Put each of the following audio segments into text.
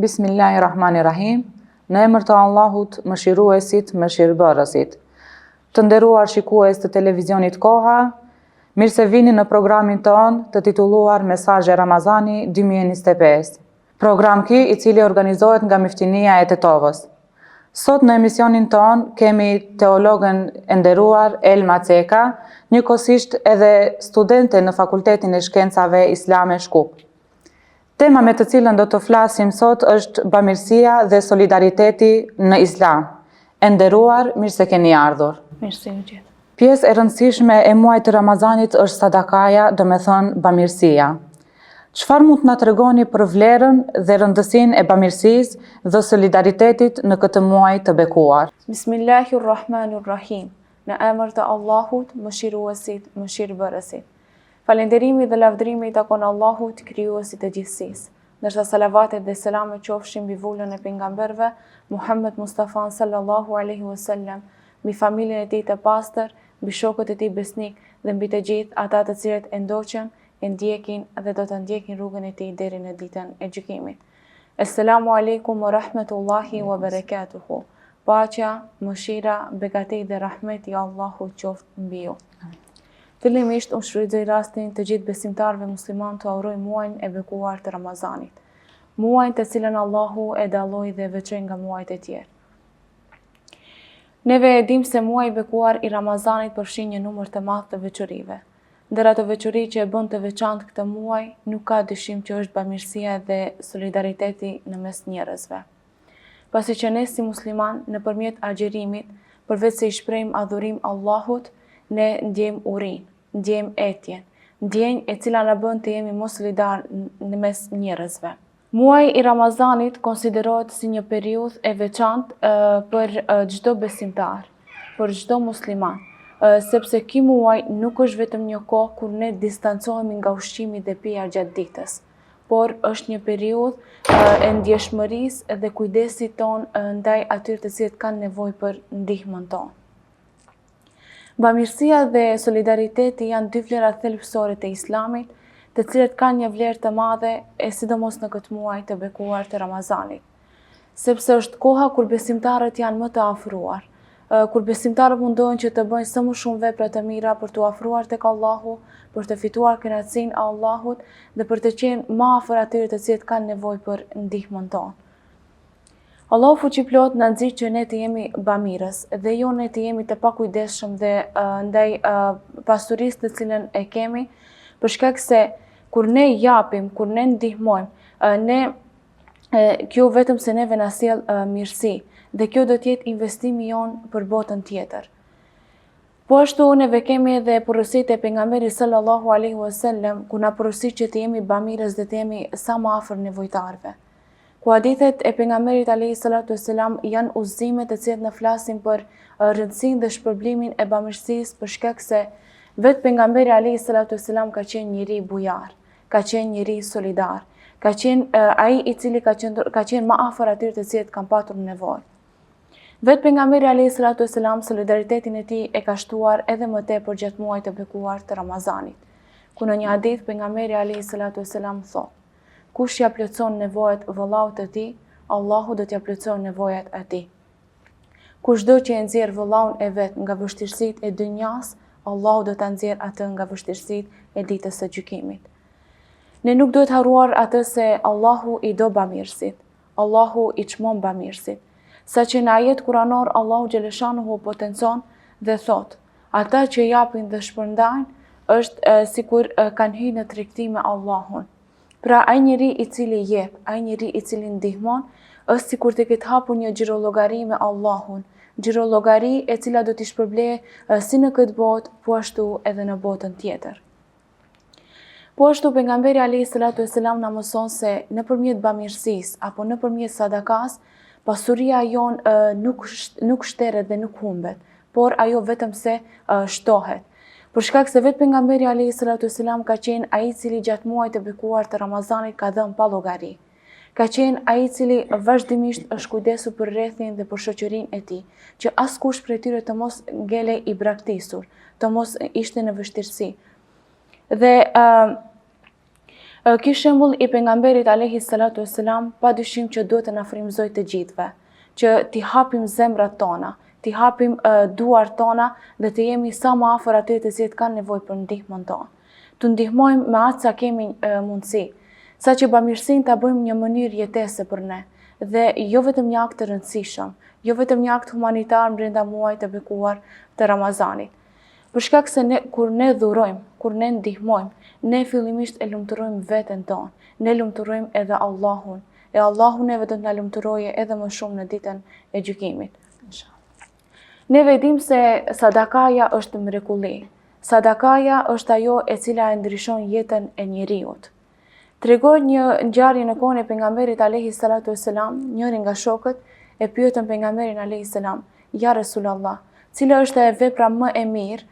Bismillahirrahmanirrahim. Në emër të Allahut, mëshiruesit, mëshirbërësit. Të nderuar shikues të televizionit Koha, mirë se vini në programin ton të titulluar Mesazhe Ramazani 2025. Program ky i cili organizohet nga Miftinia e Tetovës. Sot në emisionin ton kemi teologën e nderuar Elma Ceka, njëkohësisht edhe studente në Fakultetin e Shkencave Islame Shkup. Tema me të cilën do të flasim sot është bamirësia dhe solidariteti në Islam. E nderuar, mirë se keni ardhur. Mirë se u gjetë. Pjesë e rëndësishme e muajit të Ramazanit është sadakaja, do me thënë bamirësia. Çfarë mund të na tregoni për vlerën dhe rëndësinë e bamirësisë dhe solidaritetit në këtë muaj të bekuar? Bismillahirrahmanirrahim. Në emër të Allahut, mëshiruesit, mëshirbërësit. Falënderimi dhe lavdërimi i takon Allahut, krijuesit të gjithësisë. Ndërsa salavatet dhe selamet qofshin mbi vullën e pejgamberëve, Muhammed Mustafa sallallahu alaihi wasallam, mbi familjen e tij të pastër, mbi shokët e tij besnik dhe mbi të gjithë ata të cilët e ndoqën, e ndjekin dhe do të ndjekin rrugën e tij deri në ditën e gjykimit. Assalamu alaikum wa rahmatullahi wa barakatuhu. Paqja, mëshira, begati dhe rahmeti i Allahut qoftë mbi ju. Fillimisht unë shfrytëzoj rastin të gjithë besimtarëve musliman të uroj muajin e bekuar të Ramazanit. Muajin të cilën Allahu e dalloi dhe veçoi nga muajt e tjerë. Neve e dim se muaji i bekuar i Ramazanit përfshin një numër të madh të veçorive. Ndër ato veçori që e bën të veçantë këtë muaj, nuk ka dyshim që është bamirësia dhe solidariteti në mes njerëzve. Pasi që ne si musliman nëpërmjet agjerimit, përveç se i shprehim adhurim Allahut, ne ndjejmë urinë, ndjejmë etjen, ndjenjë e cila na bën të jemi mos solidar në mes njerëzve. Muaji i Ramazanit konsiderohet si një periudhë e veçantë për çdo besimtar, për çdo musliman, sepse ky muaj nuk është vetëm një kohë kur ne distancohemi nga ushqimi dhe pija gjatë ditës, por është një periudhë e ndjeshmërisë dhe kujdesit ton ndaj atyre të cilët kanë nevojë për ndihmën tonë. Bamirësia dhe solidariteti janë dy vlera thelbësore të Islamit, të cilët kanë një vlerë të madhe e sidomos në këtë muaj të bekuar të Ramazanit. Sepse është koha kur besimtarët janë më të afruar, kur besimtarët mundohen që të bëjnë sa më shumë vepra të mira për t'u afruar tek Allahu, për të fituar kënaqësinë e Allahut dhe për të qenë më afër atyre të cilët kanë nevojë për ndihmën tonë. Allahu fuqiplot na nxit që ne të jemi bamirës dhe jo ne të jemi të pakujdesshëm dhe ndaj pasurisë të cilën e kemi, për shkak se kur ne japim, kur ne ndihmojmë, kjo vetëm se neve na sjell mirësi dhe kjo do të jetë investimi jon për botën tjetër. Po ashtu neve kemi edhe porositë e pejgamberit sallallahu alaihi wasallam, ku na porosit që të jemi bamirës dhe të jemi sa më afër nevojtarëve. Ku hadithet e pejgamberit alayhi salatu wasalam janë udhëzime të cilët na flasin për rëndësinë dhe shpërblimin e bamirësisë, për shkak se vetë pejgamberi alayhi salatu wasalam ka qenë njeri bujar, ka qenë njeri solidar, ka qenë ai i cili ka qenë më afër atyre të cilët kanë patur nevojë. Vetë pejgamberi alayhi salatu wasalam solidaritetin e tij e ka shtuar edhe më tepër gjatë muajit të bekuar të Ramazanit. Ku në një hadith pejgamberi alayhi salatu wasalam thotë: kush ja plotson nevojat vëllaut të tij, Allahu do t'ja plotson nevojat e tij. Kushdo që e nxjerr vëllaun e vet nga vështirësitë e dynjas, Allahu do ta nxjerr atë nga vështirësitë e ditës së gjykimit. Ne nuk duhet harruar atë se Allahu i do bamirësit, Allahu i çmon bamirësit. Saqë në ajet kuranor Allahu xhaleshanuhu potencon dhe thot: ata që japin dhe shpërndajnë është sikur kanë hyrë në tregti me Allahun. Pra ai njeri i cili jep, ai njeri i cili ndihmon, është sikur të ketë hapur një xhirologari me Allahun, xhirologari e cila do t'i shpërblejë si në këtë botë, po ashtu edhe në botën tjetër. Po ashtu pejgamberi alayhi salatu wasalam na mëson se nëpërmjet bamirësisë apo nëpërmjet sadakas, pasuria jon nuk shteret dhe nuk humbet, por ajo vetëm se shtohet. Për shkak se vetë pejgamberi alayhi salatu wasalam ka qenë ai i cili gjatë muajit të bekuar të Ramazanit ka dhënë pa llogari. Ka qenë ai i cili vazhdimisht është kujdesur për rrethin dhe për shoqërinë e tij, që askush prej tyre të mos ngele i braktisur, të mos ishte në vështirësi. Dhe Ky shembull i pejgamberit alayhi salatu wassalam padyshim që duhet të na frymëzojë të gjithëve, që t'i hapim zemrat tona, t'i hapim duart tona dhe të jemi sa më afër atyre të cilët kanë nevojë për ndihmën tonë. Të ndihmojmë me atë sa kemi mundësi, saqë bamirësinë ta bëjmë një mënyrë jetese për ne dhe jo vetëm një akt të rëndësishëm, jo vetëm një akt humanitar brenda muajit të bekuar të Ramazanit. Për shkak se kur ne dhurojmë, kur ne ndihmojmë, ne fillimisht e lumturojmë veten tonë, ne lumturojmë edhe Allahun, e Allahu neve do të na lumturojë edhe më shumë në ditën e gjykimit. Ne vëdim se sadakaja është mrekulli. Sadakaja është ajo e cila e ndryshon jetën e njeriut. Tregon një ngjarje në kohën e pejgamberit alayhi salatu wassalam, njëri nga shokët e pyetën pejgamberin alayhi salam: "Ja Resulallah, cila është e vepra më e mirë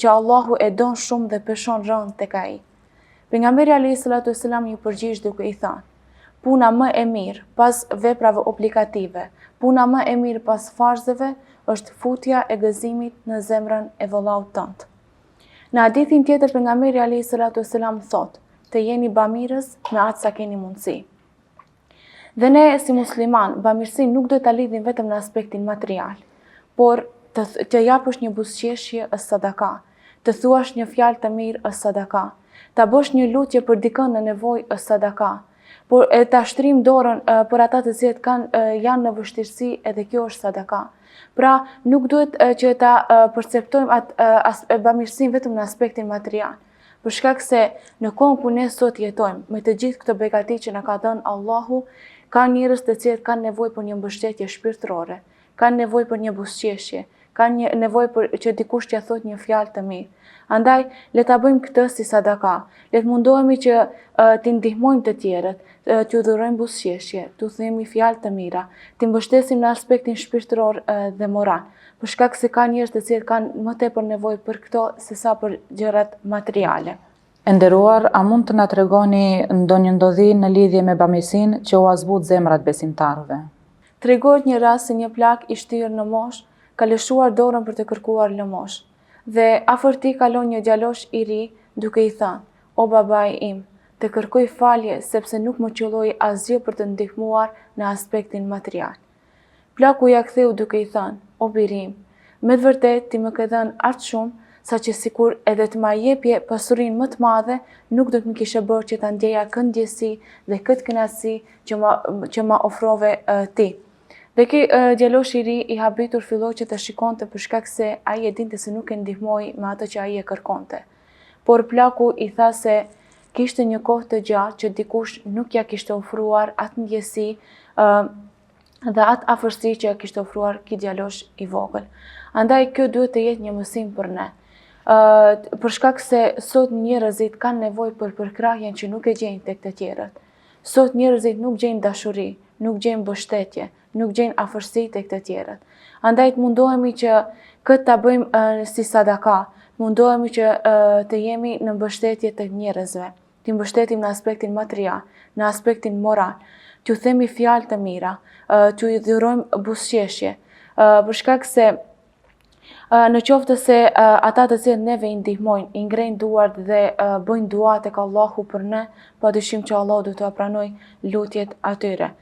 që Allahu e don shumë dhe peshon rënd tek ai?" Pejgamberi alayhi salatu wassalam ju përgjigj duke i thënë: "Puna më e mirë pas veprave obligative, puna më e mirë pas farzeve është futja e gëzimit në zemrën e vëllaut tënd." Në hadithin tjetër pejgamberi alayhi salatu wassalam thotë: "Të jeni bamirës me atë sa keni mundësi." Dhe ne si musliman, bamirësinë nuk do ta lidhim vetëm në aspektin material, por të japësh një buzëqeshje është sadaka, të thuash një fjalë të mirë është sadaka, ta bësh një lutje për dikën në nevojë është sadaka, por e ta shtrim dorën për ata të cilët janë në vështirësi, edhe kjo është sadaka. Pra, nuk duhet që ta perceptojmë atë bamirësinë vetëm në aspektin material, për shkak se në kohën ku ne sot jetojmë, me të gjithë këto begati që na ka dhënë Allahu, ka njerëz të cilët kanë nevojë për një mbështetje shpirtërore, kanë nevojë për një buzëqeshje, kanë nevojë për që dikush t'ia thotë një fjalë të mirë. Andaj, le ta bëjmë këtë si sadaka. Le të mundohemi që t'i ndihmojmë të tjerët, t'u dhurojmë buzëqeshje, t'u themi fjalë të mira, t'i mbështesim në aspektin shpirtëror dhe moral, për shkak se ka njerëz të cilët kanë më tepër nevojë për këto sesa për gjërat materiale. E nderuar, a mund të na tregoni ndonjë ndodhi në lidhje me bamirësinë që u azbut zemrat besimtarëve? Tregohet një rast se një plak i shtyrë në moshë ka lëshuar dorën për të kërkuar lëmosh, dhe afër tij kalon një djalosh i ri duke i thënë: "O babai im, të kërkoj falje sepse nuk më qelloi asgjë për të ndihmuar në aspektin material." Plaku ja ktheu duke i thënë: "O birim, me të vërtetë ti më ke dhënë aq shumë saqë sikur edhe të ma jepje pasurinë më të madhe, nuk do të më kishe bërë që ta ndjeja këtë ndjesi dhe këtë kënaqësi që ma ofrove ti." Dhe ky djalosh i ri i habitur filloi që të shikonte për shkak se ai e dinte se nuk e ndihmoi me atë që ai e kërkonte. Por plaku i tha se kishte një kohë të gjatë që dikush nuk ja kishte ofruar atë ndjesi dhe atë afërsi që ja kishte ofruar ky djalosh i vogël. Andaj kjo duhet të jetë një mësim për ne. Për shkak se sot njerëzit kanë nevojë për përkrahjen që nuk e gjejnë tek të tjerët. Sot njerëzit nuk gjejnë dashuri, nuk gjejnë mbështetje, nuk gjejnë afërsi tek të tjerët. Andaj të mundohemi që këtë ta bëjmë si sadaka, mundohemi që të jemi në mbështetje të njerëzve, të mbështetim në aspektin material, në aspektin moral, t'ju themi fjalë të mira, t'ju dhurojmë buzëqeshje, për shkak se në qoftë se ata të cilët neve i ndihmojnë, i ngrejnë duart dhe bëjnë dua tek Allahu për ne, padyshim që Allahu do t'u pranojë lutjet atyre.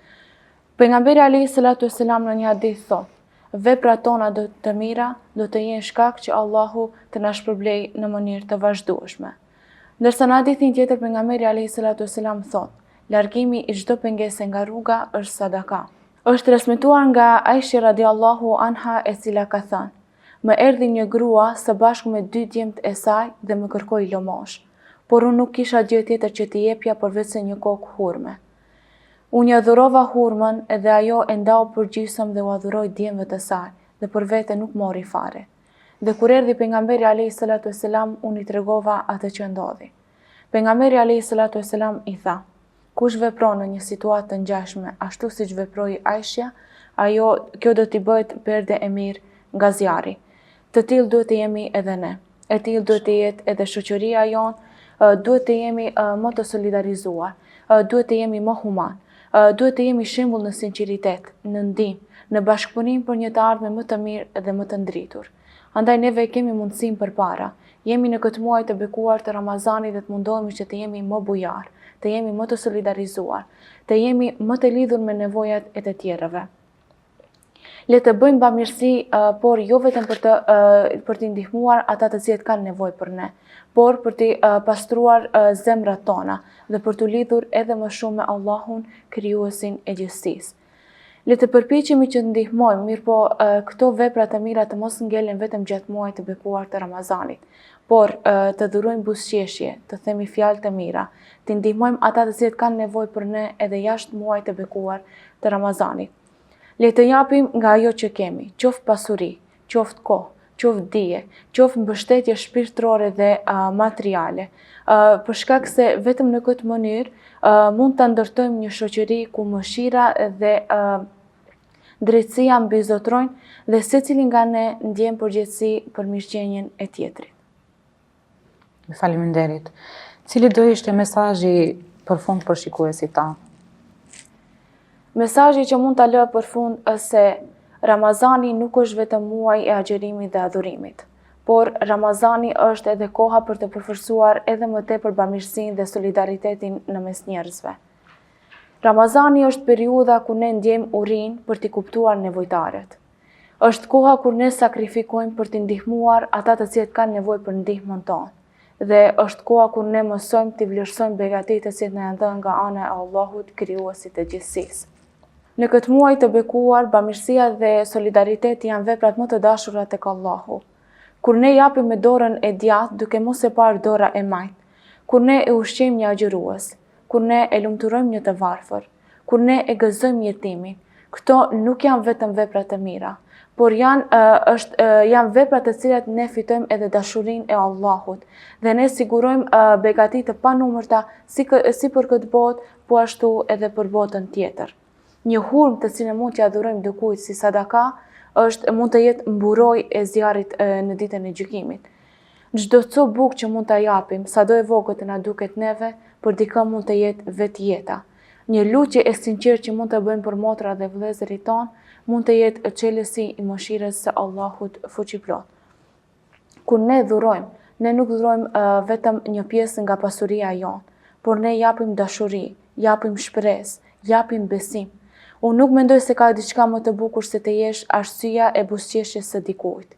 Pejgamberi alayhi salatu wassalam në një hadith thotë: "Veprat tona të mira do të jenë shkak që Allahu të na shpërblej në mënyrë të vazhdueshme." Ndërsa në hadithin tjetër pejgamberi alayhi salatu wassalam thotë: "Largimi i çdo pengese nga rruga është sadaka." Është transmetuar nga Aisha radiallahu anha e cila ka thënë: "Më erdhi një grua së bashku me 2 djemt e saj dhe më kërkoi lëmosh, por unë nuk kisha gjë tjetër që t'i jepja përveç se një kokë hurme. Unë ja dhurova hurmën edhe ajo e ndau përgjysëm dhe u adhuroi djemve të saj dhe për vete nuk mori fare. Dhe kur erdhi pejgamberi alayhi salatu wassalam, unë i tregova atë që ndodhi. Pejgamberi alayhi salatu wassalam i tha: "Kush vepron në një situatë të ngjashme ashtu siç veproi Aisha, kjo do t'i bëhet perde e mirë nga zjarri. Të tillë duhet të jemi edhe ne. E tillë duhet të jetë edhe shoqëria jonë, duhet të jemi më të solidarizuar, duhet të jemi më human, duhet të jemi shembull në sinqeritet, në ndihmë, në bashkëpunim për një të ardhme më të mirë dhe më të ndritur. Andaj neve kemi mundësinë përpara. Jemi në këtë muaj të bekuar të Ramazanit dhe të mundohemi që të jemi më bujar, të jemi më të solidarizuar, të jemi më të lidhur me nevojat e të tjerëve. Le të bëjmë bamirësi, por jo vetëm për t'i ndihmuar ata të cilët kanë nevojë për ne, por për t'i pastruar zemrat tona dhe për t'u lidhur edhe më shumë me Allahun, krijuesin e gjithësisë. Le të përpiqemi që të ndihmojmë, mirë po këto vepra të mira të mos ngelen vetëm gjatë muajit të bekuar të Ramazanit, por të dhurojmë buzëqeshje, të themi fjalë të mira, të ndihmojmë ata të cilët kanë nevojë për ne edhe jashtë muajit të bekuar të Ramazanit. Le të japim nga ajo që kemi, qoftë pasuri, qoftë kohë, qoftë dije, qoftë mbështetje shpirtërore dhe materiale, për shkak se vetëm në këtë mënyrë mund ta ndërtojmë një shoqëri ku mëshira dhe drejtësia mbizotrojnë dhe secili nga ne ndjen përgjegjësi për mirëqenien e tjetrit. Faleminderit. Cili do ishte mesazhi përfund për shikuesit tanë? Mesazhi që mund ta lë për fund është se Ramazani nuk është vetëm muaj e agjerimit dhe adhurimit, por Ramazani është edhe koha për të përforcuar edhe më tepër bamirësinë dhe solidaritetin në mes njerëzve. Ramazani është periudha ku ne ndjejmë urinë për t'i kuptuar nevojtarët. Është koha kur ne sakrifikojmë për t'i ndihmuar ata të cilët kanë nevojë për ndihmën tonë. Dhe është koha kur ne mësojmë t'i vlerësojmë begatitë që na janë dhënë nga ana e Allahut, krijuesit të gjithësisë. Në këtë muaj të bekuar, bamirësia dhe solidariteti janë veprat më të dashura tek Allahu. Kur ne japim me dorën e djathtë, duke mos e parë dora e majtë, kur ne e ushqejmë një agjërues, kur ne e lumturojmë një të varfër, kur ne e gëzojmë jetimin, këto nuk janë vetëm vepra të mira, por janë vepra të cilat ne fitojmë edhe dashurinë e Allahut dhe ne sigurojmë begati të panumërta si për këtë botë, po ashtu edhe për botën tjetër. Një hurmë të cilën mund t'ia dhurojmë dikujt si sadaka mund të jetë mburojë e zjarrit në ditën e gjykimit. Çdo copë bukë që mund ta japim, sado e vogël të na duket neve, për dikë mund të jetë vetjeta. Një lutje e sinqertë që mund të bëjmë për motrat dhe vëllezërit tonë, mund të jetë çelësi i mëshirës së Allahut fuqiplot. Kur ne dhurojmë, ne nuk dhurojmë vetëm një pjesë nga pasuria jonë, por ne japim dashuri, japim shpresë, japim besim. Unë nuk mendoj se ka diçka më të bukur se të jesh arsyeja e buzëqeshjes së dikujt.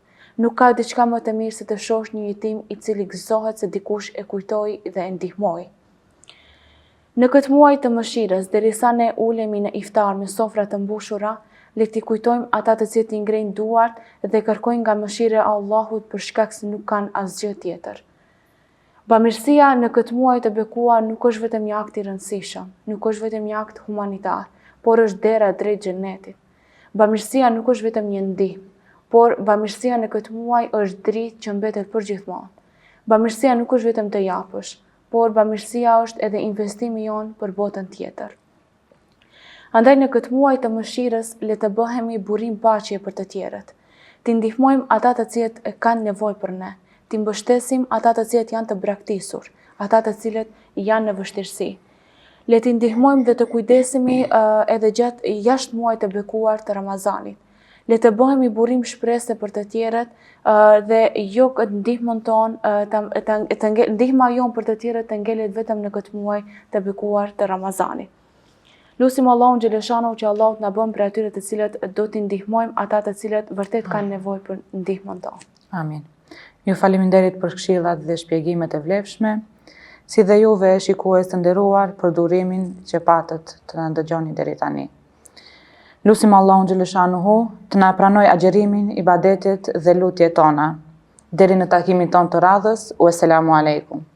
Nuk ka diçka më të mirë se të shohësh një jetim i cili gëzohet se dikush e kujtoi dhe e ndihmoi. Në këtë muaj të mëshirës, derisa ne ulemi në iftar me sofra të mbushura, le t'i kujtojmë ata të cilët i ngrejnë duart dhe kërkojnë nga mëshira e Allahut për shkak se nuk kanë asgjë tjetër. Bamirësia në këtë muaj të bekuar nuk është vetëm një akt i rëndësishëm, nuk është vetëm një akt humanitar, por është dera drejt xhenetit. Bamirësia nuk është vetëm një ndihmë, por bamirësia në këtë muaj është dritë që mbetet përgjithmonë. Bamirësia nuk është vetëm të japësh, por bamirësia është edhe investimi jon për botën tjetër. Andaj në këtë muaj të mëshirës le të bëhemi burim paqe për të tjerët. T'i ndihmojmë ata të cilët kanë nevojë për ne, t'i mbështesim ata të cilët janë të braktisur, ata të cilët janë në vështirësi. Le t'i ndihmojmë dhe të kujdesemi edhe gjatë jashtë muajit të bekuar të Ramazanit. Le të bëhemi burim shprese për të tjerët dhe jo këtë ndihmën tonë, ndihma jonë për të tjerët të ngelet vetëm në këtë muaj të bekuar të Ramazanit. Lutim Allahun xhaleshanu që Allahu na bën për atyre të cilët do t'i ndihmojmë ata të cilët vërtet kanë nevojë për ndihmën tonë. Amin. Ju faleminderit për këshillat dhe shpjegimet e vlefshme, si dhe juve shikues të nderuar për durimin që patët të na ndëgjoni deri tani. Lutim Allahun xhaleshanuhu të na pranoj agjerimin, ibadetet dhe lutjet tona. Deri në takimin ton të radhës, u selamu alejkum.